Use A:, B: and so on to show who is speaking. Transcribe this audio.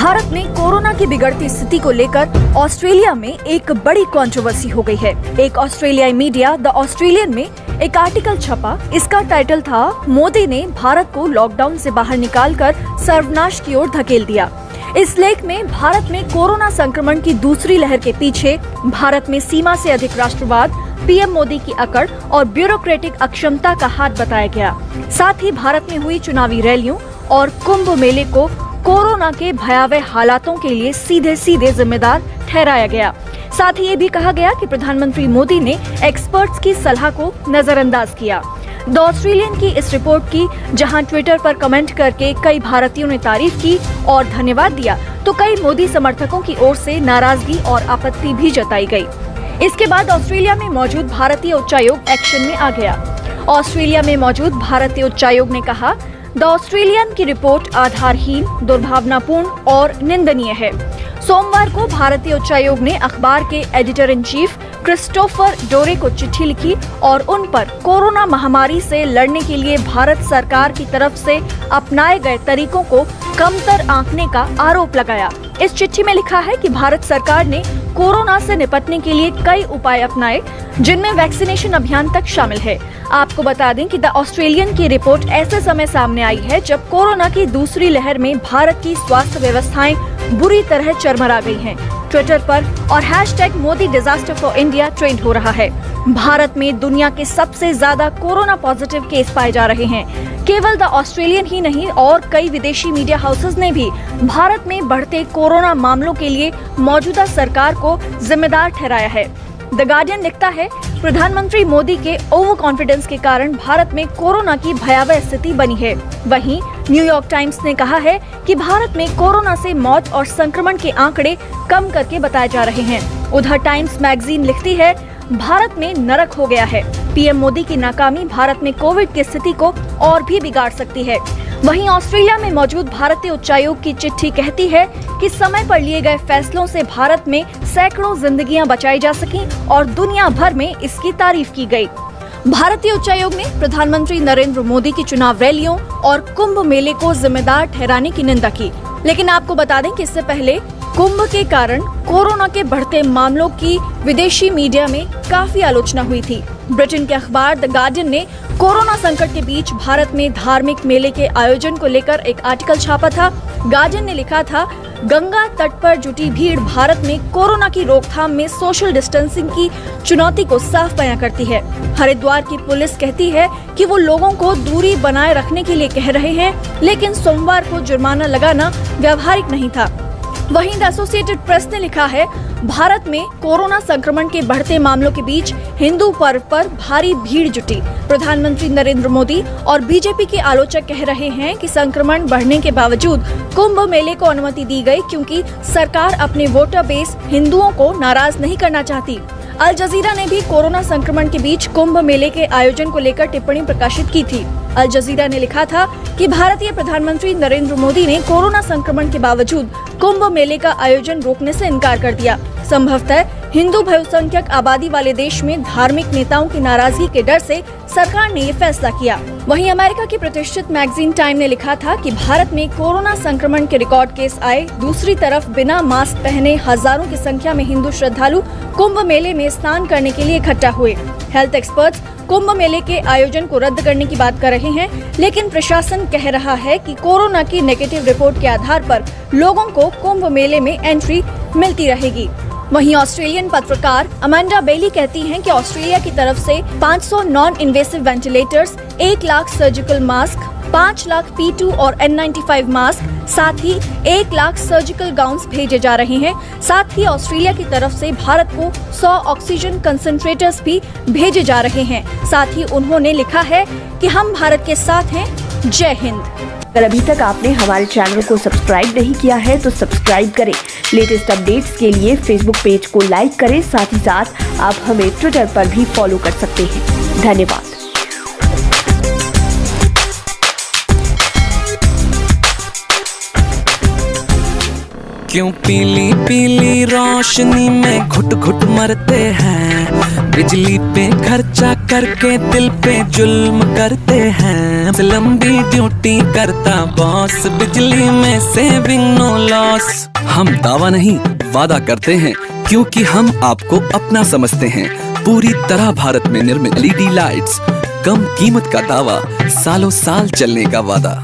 A: भारत में कोरोना की बिगड़ती स्थिति को लेकर ऑस्ट्रेलिया में एक बड़ी कंट्रोवर्सी हो गई है। एक ऑस्ट्रेलियाई मीडिया द ऑस्ट्रेलियन में एक आर्टिकल छपा। इसका टाइटल था, मोदी ने भारत को लॉकडाउन से बाहर निकालकर सर्वनाश की ओर धकेल दिया। इस लेख में भारत में कोरोना संक्रमण की दूसरी लहर के पीछे भारत में सीमा से अधिक राष्ट्रवाद, पीएम मोदी की अकड़ और ब्यूरोक्रेटिक अक्षमता का हाथ बताया गया। साथ ही भारत में हुई चुनावी रैलियों और कुंभ मेले को कोरोना के भयावह हालातों के लिए सीधे सीधे जिम्मेदार ठहराया गया। साथ ही ये भी कहा गया कि प्रधानमंत्री मोदी ने एक्सपर्ट्स की सलाह को नजरअंदाज किया। द ऑस्ट्रेलियन की इस रिपोर्ट की जहां ट्विटर पर कमेंट करके कई भारतीयों ने तारीफ की और धन्यवाद दिया, तो कई मोदी समर्थकों की ओर से नाराजगी और आपत्ति भी जताई गई। इसके बाद ऑस्ट्रेलिया में मौजूद भारतीय उच्चायोग एक्शन में आ गया। ऑस्ट्रेलिया में मौजूद भारतीय उच्चायोग ने कहा, द ऑस्ट्रेलियन की रिपोर्ट आधारहीन, दुर्भावनापूर्ण और निंदनीय है। सोमवार को भारतीय उच्चायोग ने अखबार के एडिटर इन चीफ क्रिस्टोफर डोरे को चिट्ठी लिखी और उन पर कोरोना महामारी से लड़ने के लिए भारत सरकार की तरफ से अपनाए गए तरीकों को कमतर आंकने का आरोप लगाया। इस चिट्ठी में लिखा है कि भारत सरकार ने कोरोना से निपटने के लिए कई उपाय अपनाए, जिनमें वैक्सीनेशन अभियान तक शामिल है। आपको बता दें कि द ऑस्ट्रेलियन की रिपोर्ट ऐसे समय सामने आई है जब कोरोना की दूसरी लहर में भारत की स्वास्थ्य व्यवस्थाएं बुरी तरह चरमरा गई हैं। ट्विटर पर और #Modi disaster for India trend हो रहा है। भारत में दुनिया के सबसे ज्यादा कोरोना पॉजिटिव केस पाए जा रहे हैं। केवल द ऑस्ट्रेलियन ही नहीं और कई विदेशी मीडिया हाउसेज ने भी भारत में बढ़ते कोरोना मामलों के लिए मौजूदा सरकार को जिम्मेदार ठहराया है। द गार्डियन लिखता है, प्रधानमंत्री मोदी के ओवर कॉन्फिडेंस के कारण भारत में कोरोना की भयावह स्थिति बनी है। वहीं न्यूयॉर्क टाइम्स ने कहा है कि भारत में कोरोना से मौत और संक्रमण के आंकड़े कम करके बताए जा रहे हैं। उधर टाइम्स मैगजीन लिखती है, भारत में नरक हो गया है। पीएम मोदी की नाकामी भारत में कोविड की स्थिति को और भी बिगाड़ सकती है। वहीं ऑस्ट्रेलिया में मौजूद भारतीय उच्चायोग की चिट्ठी कहती है कि समय पर लिए गए फैसलों से भारत में सैकड़ों जिंदगियां बचाई जा सकीं और दुनिया भर में इसकी तारीफ की गई। भारतीय उच्चायोग ने प्रधानमंत्री नरेंद्र मोदी की चुनाव रैलियों और कुंभ मेले को जिम्मेदार ठहराने की निंदा की। लेकिन आपको बता दें कि इससे पहले कुंभ के कारण कोरोना के बढ़ते मामलों की विदेशी मीडिया में काफी आलोचना हुई थी। ब्रिटेन के अखबार द गार्डियन ने कोरोना संकट के बीच भारत में धार्मिक मेले के आयोजन को लेकर एक आर्टिकल छापा था। गार्डियन ने लिखा था, गंगा तट पर जुटी भीड़ भारत में कोरोना की रोकथाम में सोशल डिस्टेंसिंग की चुनौती को साफ बयां करती है। हरिद्वार की पुलिस कहती है कि वो लोगों को दूरी बनाए रखने के लिए कह रहे हैं, लेकिन सोमवार को जुर्माना लगाना व्यावहारिक नहीं था। वहीं द एसोसिएटेड प्रेस ने लिखा है, भारत में कोरोना संक्रमण के बढ़ते मामलों के बीच हिंदू पर्व पर भारी भीड़ जुटी। प्रधानमंत्री नरेंद्र मोदी और बीजेपी के आलोचक कह रहे हैं कि संक्रमण बढ़ने के बावजूद कुंभ मेले को अनुमति दी गई क्योंकि सरकार अपने वोटर बेस हिंदुओं को नाराज नहीं करना चाहती। अल जजीरा ने भी कोरोना संक्रमण के बीच कुंभ मेले के आयोजन को लेकर टिप्पणी प्रकाशित की थी। अल जजीरा ने लिखा था कि भारतीय प्रधानमंत्री नरेंद्र मोदी ने कोरोना संक्रमण के बावजूद कुंभ मेले का आयोजन रोकने से इनकार कर दिया। संभवतः हिंदू बहुसंख्यक आबादी वाले देश में धार्मिक नेताओं की नाराजगी के डर से सरकार ने ये फैसला किया। वहीं अमेरिका की प्रतिष्ठित मैगजीन टाइम ने लिखा था कि भारत में कोरोना संक्रमण के रिकॉर्ड केस आए। दूसरी तरफ बिना मास्क पहने हजारों की संख्या में हिंदू श्रद्धालु कुंभ मेले में स्नान करने के लिए इकट्ठा हुए। हेल्थ एक्सपर्ट्स कुंभ मेले के आयोजन को रद्द करने की बात कर रहे हैं, लेकिन प्रशासन कह रहा है कि कोरोना की नेगेटिव रिपोर्ट के आधार पर लोगों को कुंभ मेले में एंट्री मिलती रहेगी। वहीं ऑस्ट्रेलियन पत्रकार अमांडा बेली कहती हैं कि ऑस्ट्रेलिया की तरफ से 500 non invasive ventilators, 1 lakh surgical mask, 5 lakh P2 और N95 मास्क, साथ ही 1 लाख सर्जिकल गाउन्स भेजे जा रहे हैं। साथ ही ऑस्ट्रेलिया की तरफ से भारत को 100 ऑक्सीजन कंसंट्रेटर्स भी भेजे जा रहे हैं। साथ ही उन्होंने लिखा है कि हम भारत के साथ हैं। जय हिंद।
B: अगर अभी तक आपने हमारे चैनल को सब्सक्राइब नहीं किया है तो सब्सक्राइब करें। लेटेस्ट अपडेट्स के लिए फेसबुक पेज को लाइक करें। साथ ही साथ आप हमें ट्विटर पर भी फॉलो कर सकते हैं। धन्यवाद।
C: क्यों पीली पीली रोशनी में घुट घुट मरते हैं। बिजली पे खर्चा करके दिल पे जुल्म करते हैं। लंबी ड्यूटी करता बॉस, बिजली में सेविंग नो लॉस। हम दावा नहीं वादा करते हैं, क्योंकि हम आपको अपना समझते हैं। पूरी तरह भारत में निर्मित LED लाइट्स, कम कीमत का दावा, सालों साल चलने का वादा।